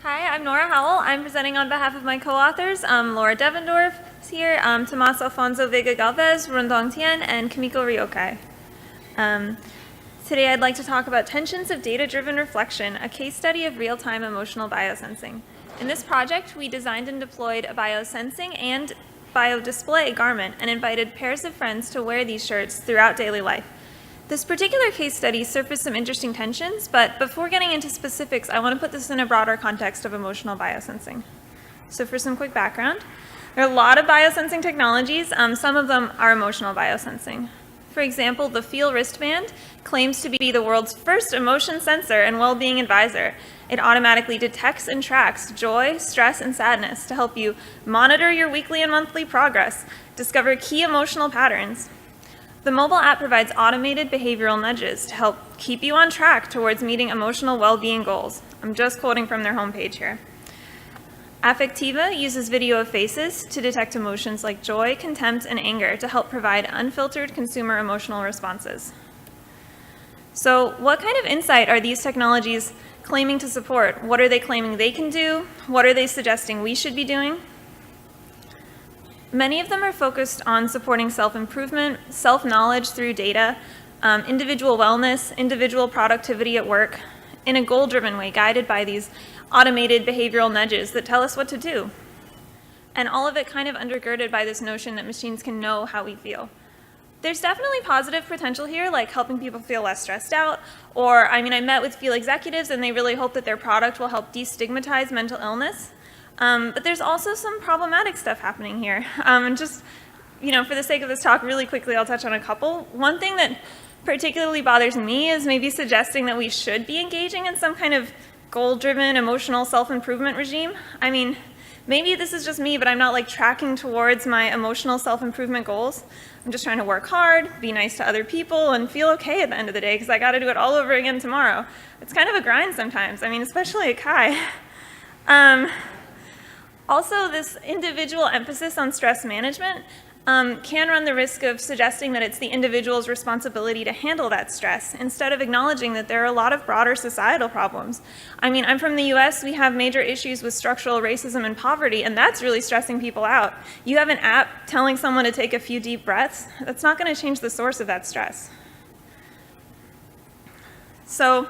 Hi, I'm Noura Howell. I'm presenting on behalf of my co-authors, Laura Devendorf is here, Tomás, Alfonso, Vega, Gálvez, Rundong, Tian, and Kimiko, Ryokai. Today I'd like to talk about tensions of data-driven reflection, a case study of real-time emotional biosensing. In this project, we designed and deployed a biosensing and biodisplay garment and invited pairs of friends to wear these shirts throughout daily life. This particular case study surfaced some interesting tensions, but before getting into specifics, I want to put this in a broader context of emotional biosensing. So for some quick background, there are a lot of biosensing technologies. Some of them are emotional biosensing. For example, the Feel wristband claims to be the world's first emotion sensor and well-being advisor. It automatically detects and tracks joy, stress, and sadness to help you monitor your weekly and monthly progress, discover key emotional patterns. The mobile app provides automated behavioral nudges to help keep you on track towards meeting emotional well-being goals. I'm just quoting from their homepage here. Affectiva uses video of faces to detect emotions like joy, contempt, and anger to help provide unfiltered consumer emotional responses. So what kind of insight are these technologies claiming to support? What are they claiming they can do? What are they suggesting we should be doing? Many of them are focused on supporting self-improvement, self-knowledge through data, individual wellness, individual productivity at work, in a goal-driven way, guided by these automated behavioral nudges that tell us what to do. And all of it kind of undergirded by this notion that machines can know how we feel. There's definitely positive potential here, like helping people feel less stressed out, or, I met with Feel executives and they really hope that their product will help destigmatize mental illness. But there's also some problematic stuff happening here. And just, for the sake of this talk, really quickly, I'll touch on a couple. One thing that particularly bothers me is maybe suggesting that we should be engaging in some kind of goal-driven, emotional self-improvement regime. Maybe this is just me, but I'm not tracking towards my emotional self-improvement goals. I'm just trying to work hard, be nice to other people, and feel okay at the end of the day, because I got to do it all over again tomorrow. It's kind of a grind sometimes, especially at Chi. Also, this individual emphasis on stress management can run the risk of suggesting that it's the individual's responsibility to handle that stress, instead of acknowledging that there are a lot of broader societal problems. I'm from the US, we have major issues with structural racism and poverty, and that's really stressing people out. You have an app telling someone to take a few deep breaths, that's not going to change the source of that stress. So,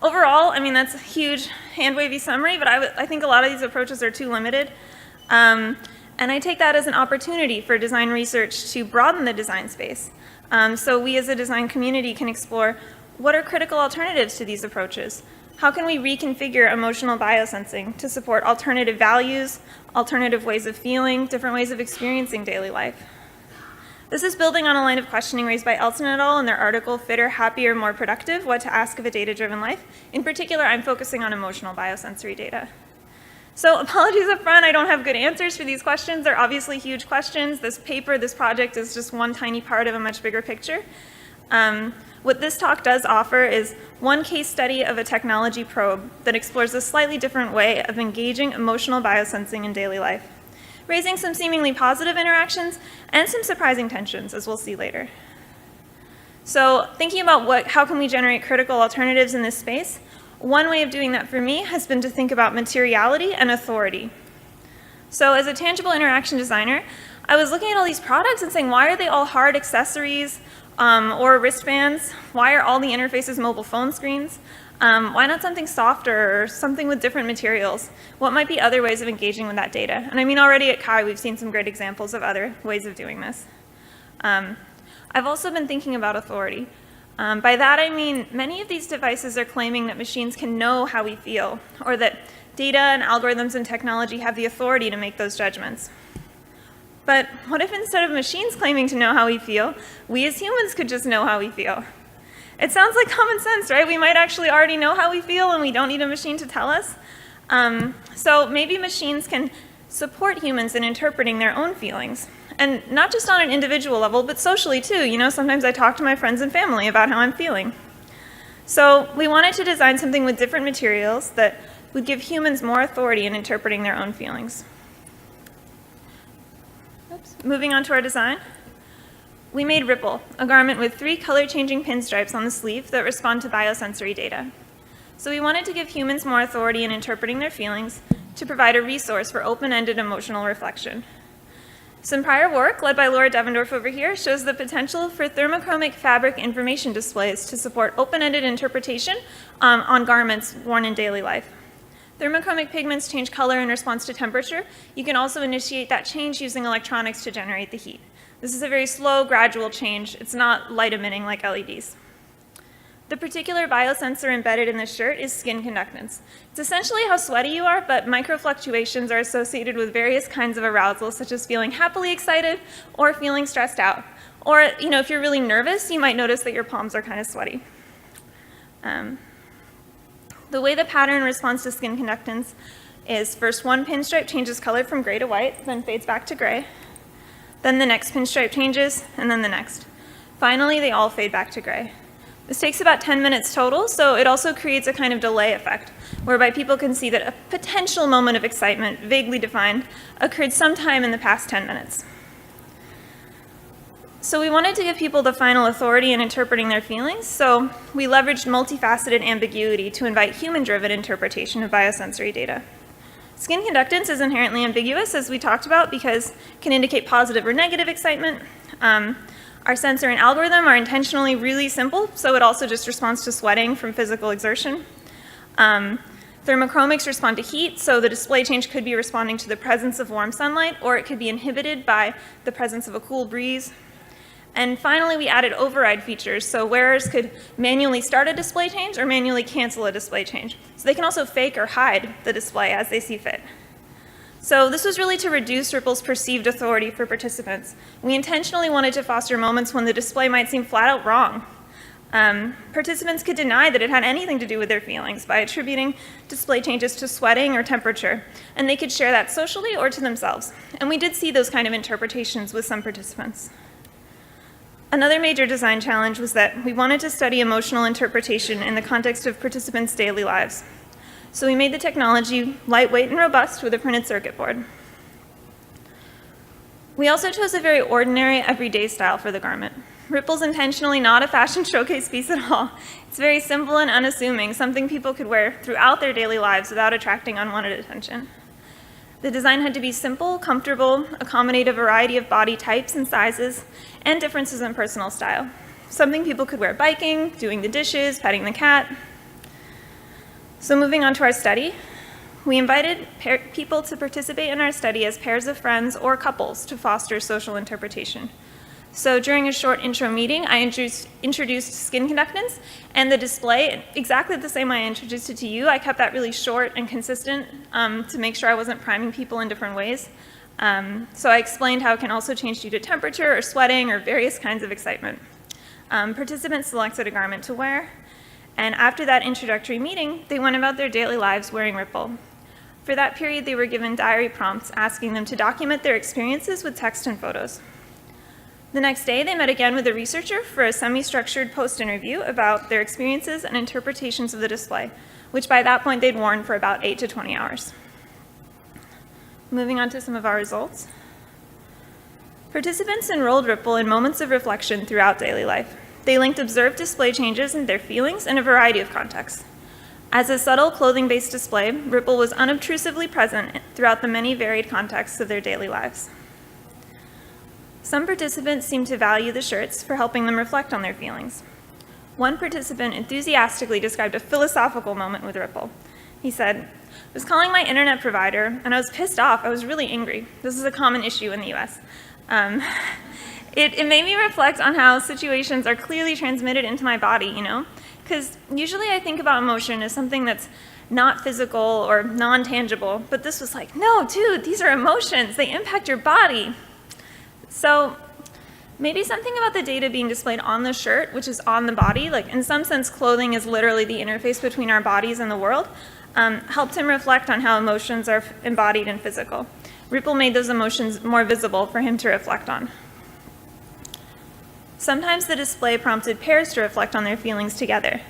overall, that's a huge hand-wavy summary, but I think a lot of these approaches are too limited. And I take that as an opportunity for design research to broaden the design space. So we as a design community can explore what are critical alternatives to these approaches? How can we reconfigure emotional biosensing to support alternative values, alternative ways of feeling, different ways of experiencing daily life? This is building on a line of questioning raised by Elton et al. In their article, Fitter, Happier, More Productive, What to Ask of a Data-Driven Life. In particular, I'm focusing on emotional biosensory data. So apologies up front, I don't have good answers for these questions. They're obviously huge questions. This paper, this project is just one tiny part of a much bigger picture. What this talk does offer is one case study of a technology probe that explores a slightly different way of engaging emotional biosensing in daily life, raising some seemingly positive interactions and some surprising tensions, as we'll see later. So thinking about how can we generate critical alternatives in this space, one way of doing that for me has been to think about materiality and authority. So as a tangible interaction designer, I was looking at all these products and saying, why are they all hard accessories or wristbands? Why are all the interfaces mobile phone screens? Why not something softer or something with different materials? What might be other ways of engaging with that data? And already at Chi, we've seen some great examples of other ways of doing this. I've also been thinking about authority. By that I mean many of these devices are claiming that machines can know how we feel, or that data and algorithms and technology have the authority to make those judgments. But what if instead of machines claiming to know how we feel, we as humans could just know how we feel? It sounds like common sense, right? We might actually already know how we feel and we don't need a machine to tell us. So maybe machines can support humans in interpreting their own feelings. And not just on an individual level, but socially too. Sometimes I talk to my friends and family about how I'm feeling. So we wanted to design something with different materials that would give humans more authority in interpreting their own feelings. Oops. Moving on to our design. We made Ripple, a garment with 3 color-changing pinstripes on the sleeve that respond to biosensory data. So we wanted to give humans more authority in interpreting their feelings to provide a resource for open-ended emotional reflection. Some prior work, led by Devendorf over here, shows the potential for thermochromic fabric information displays to support open-ended interpretation on garments worn in daily life. Thermochromic pigments change color in response to temperature. You can also initiate that change using electronics to generate the heat. This is a very slow, gradual change. It's not light emitting like LEDs. The particular biosensor embedded in this shirt is skin conductance. It's essentially how sweaty you are, but microfluctuations are associated with various kinds of arousal, such as feeling happily excited or feeling stressed out. Or, if you're really nervous, you might notice that your palms are kind of sweaty. The way the pattern responds to skin conductance is first one pinstripe changes color from gray to white, then fades back to gray. Then the next pinstripe changes, and then the next. Finally, they all fade back to gray. This takes about 10 minutes total, so it also creates a kind of delay effect, whereby people can see that a potential moment of excitement, vaguely defined, occurred sometime in the past 10 minutes. So we wanted to give people the final authority in interpreting their feelings, so we leveraged multifaceted ambiguity to invite human-driven interpretation of biosensory data. Skin conductance is inherently ambiguous, as we talked about, because it can indicate positive or negative excitement. Our sensor and algorithm are intentionally really simple, so it also just responds to sweating from physical exertion. Thermochromics respond to heat, so the display change could be responding to the presence of warm sunlight, or it could be inhibited by the presence of a cool breeze. And finally, we added override features, so wearers could manually start a display change or manually cancel a display change. So they can also fake or hide the display as they see fit. So this was really to reduce Ripple's perceived authority for participants. We intentionally wanted to foster moments when the display might seem flat out wrong. Participants could deny that it had anything to do with their feelings by attributing display changes to sweating or temperature, and they could share that socially or to themselves. And we did see those kind of interpretations with some participants. Another major design challenge was that we wanted to study emotional interpretation in the context of participants' daily lives. So we made the technology lightweight and robust with a printed circuit board. We also chose a very ordinary, everyday style for the garment. Ripple's intentionally not a fashion showcase piece at all. It's very simple and unassuming, something people could wear throughout their daily lives without attracting unwanted attention. The design had to be simple, comfortable, accommodate a variety of body types and sizes, and differences in personal style. Something people could wear biking, doing the dishes, petting the cat. So moving on to our study, we invited people to participate in our study as pairs of friends or couples to foster social interpretation. So during a short intro meeting, I introduced skin conductance and the display, exactly the same I introduced it to you. I kept that really short and consistent to make sure I wasn't priming people in different ways. So I explained how it can also change due to temperature or sweating or various kinds of excitement. Participants selected a garment to wear, and after that introductory meeting, they went about their daily lives wearing Ripple. For that period, they were given diary prompts asking them to document their experiences with text and photos. The next day, they met again with a researcher for a semi-structured post-interview about their experiences and interpretations of the display, which by that point they'd worn for about 8 to 20 hours. Moving on to some of our results. Participants enrolled Ripple in moments of reflection throughout daily life. They linked observed display changes in their feelings in a variety of contexts. As a subtle clothing-based display, Ripple was unobtrusively present throughout the many varied contexts of their daily lives. Some participants seemed to value the shirts for helping them reflect on their feelings. One participant enthusiastically described a philosophical moment with Ripple. He said, "I was calling my internet provider and I was pissed off. I was really angry. This is a common issue in the US. It made me reflect on how situations are clearly transmitted into my body, Because usually I think about emotion as something that's not physical or non-tangible, but this was like, no, dude, these are emotions. They impact your body." So maybe something about the data being displayed on the shirt, which is on the body, like in some sense clothing is literally the interface between our bodies and the world, helped him reflect on how emotions are embodied and physical. Ripple made those emotions more visible for him to reflect on. Sometimes the display prompted pairs to reflect on their feelings together.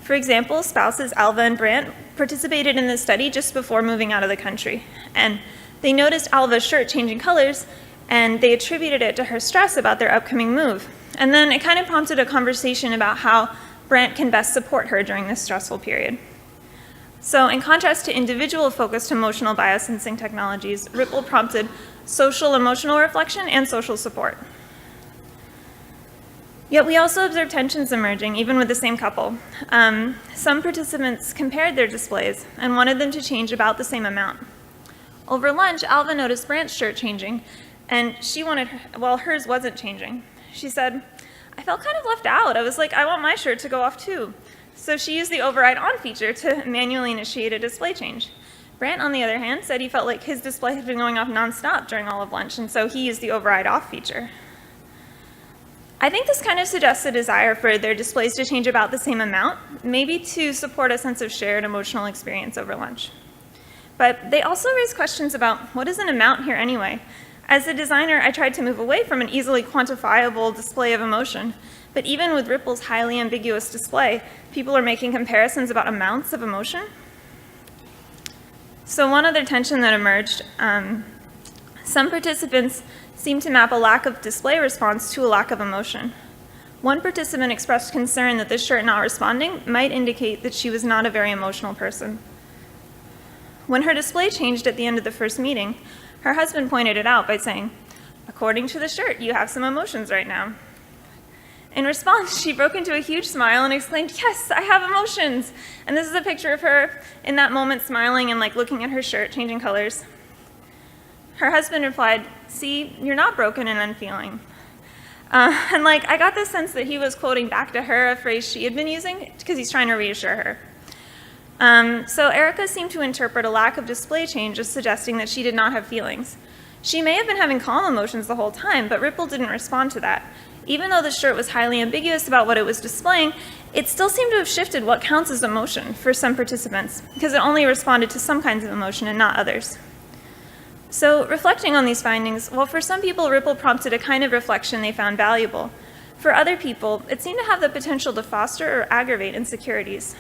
For example, spouses Alva and Brandt participated in this study just before moving out of the country, and they noticed Alva's shirt changing colors, and they attributed it to her stress about their upcoming move. And then it kind of prompted a conversation about how Brandt can best support her during this stressful period. So in contrast to individual-focused emotional biosensing technologies, Ripple prompted social emotional reflection and social support. Yet we also observed tensions emerging, even with the same couple. Some participants compared their displays and wanted them to change about the same amount. Over lunch, Alva noticed Brant's shirt changing, and she wanted, hers wasn't changing. She said, I felt kind of left out. I was like, I want my shirt to go off too. So she used the override on feature to manually initiate a display change. Brant, on the other hand, said he felt like his display had been going off nonstop during all of lunch, and so he used the override off feature. I think this kind of suggests a desire for their displays to change about the same amount, maybe to support a sense of shared emotional experience over lunch. But they also raise questions about what is an amount here anyway? As a designer, I tried to move away from an easily quantifiable display of emotion, but even with Ripple's highly ambiguous display, people are making comparisons about amounts of emotion. So one other tension that emerged, some participants seemed to map a lack of display response to a lack of emotion. One participant expressed concern that this shirt not responding might indicate that she was not a very emotional person. When her display changed at the end of the first meeting, her husband pointed it out by saying, according to the shirt, you have some emotions right now. In response, she broke into a huge smile and exclaimed, yes, I have emotions. And this is a picture of her in that moment smiling and looking at her shirt, changing colors. Her husband replied, see, you're not broken and unfeeling. I got the sense that he was quoting back to her a phrase she had been using because he's trying to reassure her. So Erica seemed to interpret a lack of display change as suggesting that she did not have feelings. She may have been having calm emotions the whole time, but Ripple didn't respond to that. Even though the shirt was highly ambiguous about what it was displaying, it still seemed to have shifted what counts as emotion for some participants, because it only responded to some kinds of emotion and not others. So reflecting on these findings, well, for some people, Ripple prompted a kind of reflection they found valuable. For other people, it seemed to have the potential to foster or aggravate insecurities.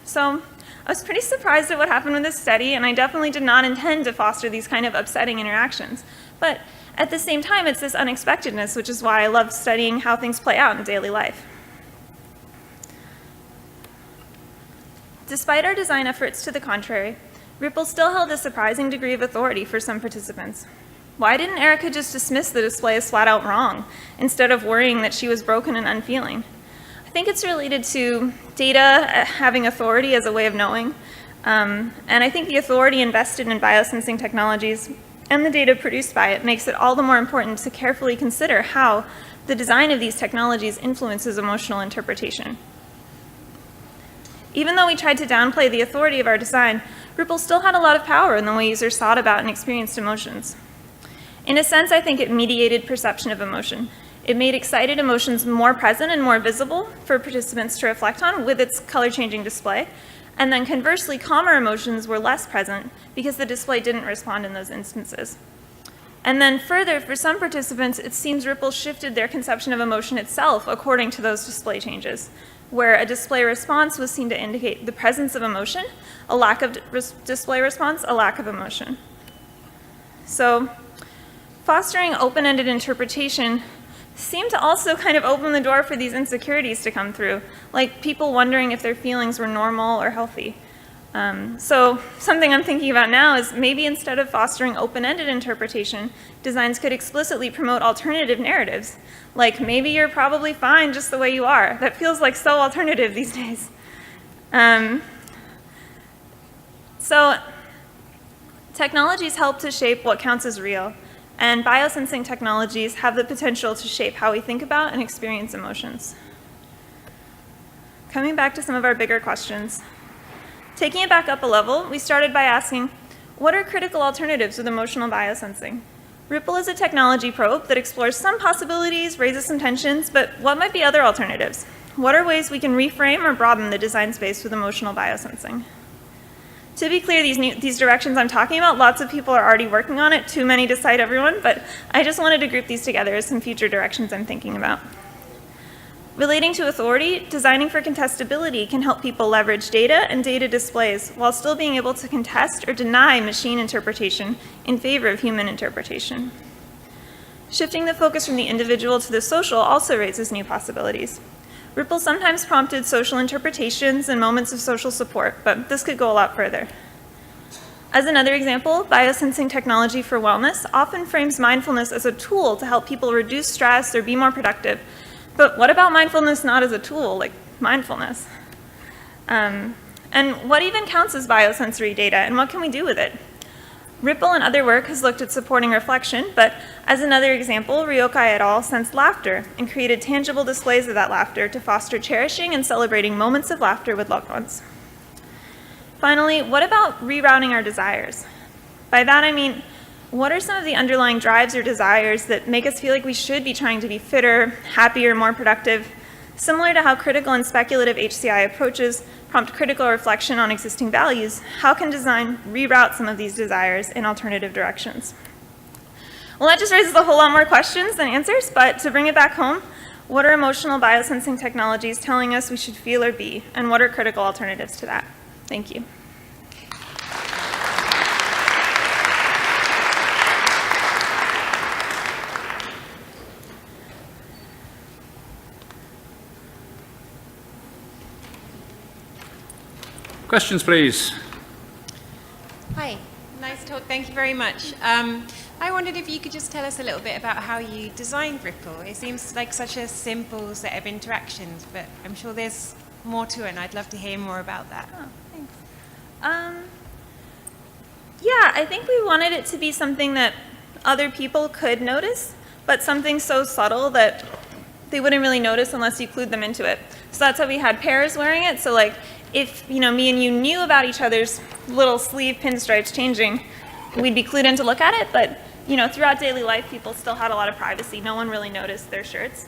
So I was pretty surprised at what happened with this study, and I definitely did not intend to foster these kind of upsetting interactions. But at the same time, it's this unexpectedness, which is why I love studying how things play out in daily life. Despite our design efforts to the contrary, Ripple still held a surprising degree of authority for some participants. Why didn't Erica just dismiss the display as flat out wrong, instead of worrying that she was broken and unfeeling? I think it's related to data having authority as a way of knowing, and I think the authority invested in biosensing technologies and the data produced by it makes it all the more important to carefully consider how the design of these technologies influences emotional interpretation. Even though we tried to downplay the authority of our design, Ripple still had a lot of power in the way users thought about and experienced emotions. In a sense, I think it mediated perception of emotion. It made excited emotions more present and more visible for participants to reflect on with its color-changing display, and then conversely, calmer emotions were less present because the display didn't respond in those instances. And then further, for some participants, it seems Ripple shifted their conception of emotion itself according to those display changes, where a display response was seen to indicate the presence of emotion, a lack of display response, a lack of emotion. So fostering open-ended interpretation seemed to also kind of open the door for these insecurities to come through, like people wondering if their feelings were normal or healthy. So something I'm thinking about now is maybe instead of fostering open-ended interpretation, designs could explicitly promote alternative narratives. Like, maybe you're probably fine just the way you are. That feels like so alternative these days. So technologies help to shape what counts as real, and biosensing technologies have the potential to shape how we think about and experience emotions. Coming back to some of our bigger questions. Taking it back up a level, we started by asking, what are critical alternatives with emotional biosensing? Ripple is a technology probe that explores some possibilities, raises some tensions, but what might be other alternatives? What are ways we can reframe or broaden the design space with emotional biosensing? To be clear, these directions I'm talking about, lots of people are already working on it, too many to cite everyone, but I just wanted to group these together as some future directions I'm thinking about. Relating to authority, designing for contestability can help people leverage data and data displays while still being able to contest or deny machine interpretation in favor of human interpretation. Shifting the focus from the individual to the social also raises new possibilities. Ripple sometimes prompted social interpretations and moments of social support, but this could go a lot further. As another example, biosensing technology for wellness often frames mindfulness as a tool to help people reduce stress or be more productive. But what about mindfulness not as a tool, like mindfulness? And what even counts as biosensory data, and what can we do with it? Ripple and other work has looked at supporting reflection, but as another example, Ryokai et al. Sensed laughter and created tangible displays of that laughter to foster cherishing and celebrating moments of laughter with loved ones. Finally, what about rerouting our desires? By that I mean, what are some of the underlying drives or desires that make us feel like we should be trying to be fitter, happier, more productive? Similar to how critical and speculative HCI approaches prompt critical reflection on existing values, how can design reroute some of these desires in alternative directions? Well, that just raises a whole lot more questions than answers, but to bring it back home, what are emotional biosensing technologies telling us we should feel or be, and what are critical alternatives to that? Thank you. Questions, please. Hi, nice talk. Thank you very much. I wondered if you could just tell us a little bit about how you designed Ripple. It seems like such a simple set of interactions, but I'm sure there's more to it, and I'd love to hear more about that. Oh, thanks. Yeah, I think we wanted it to be something that other people could notice, but something so subtle that they wouldn't really notice unless you clued them into it. So that's how we had pairs wearing it. So like, if me and you knew about each other's little sleeve pinstripes changing, we'd be clued in to look at it. But throughout daily life, people still had a lot of privacy. No one really noticed their shirts.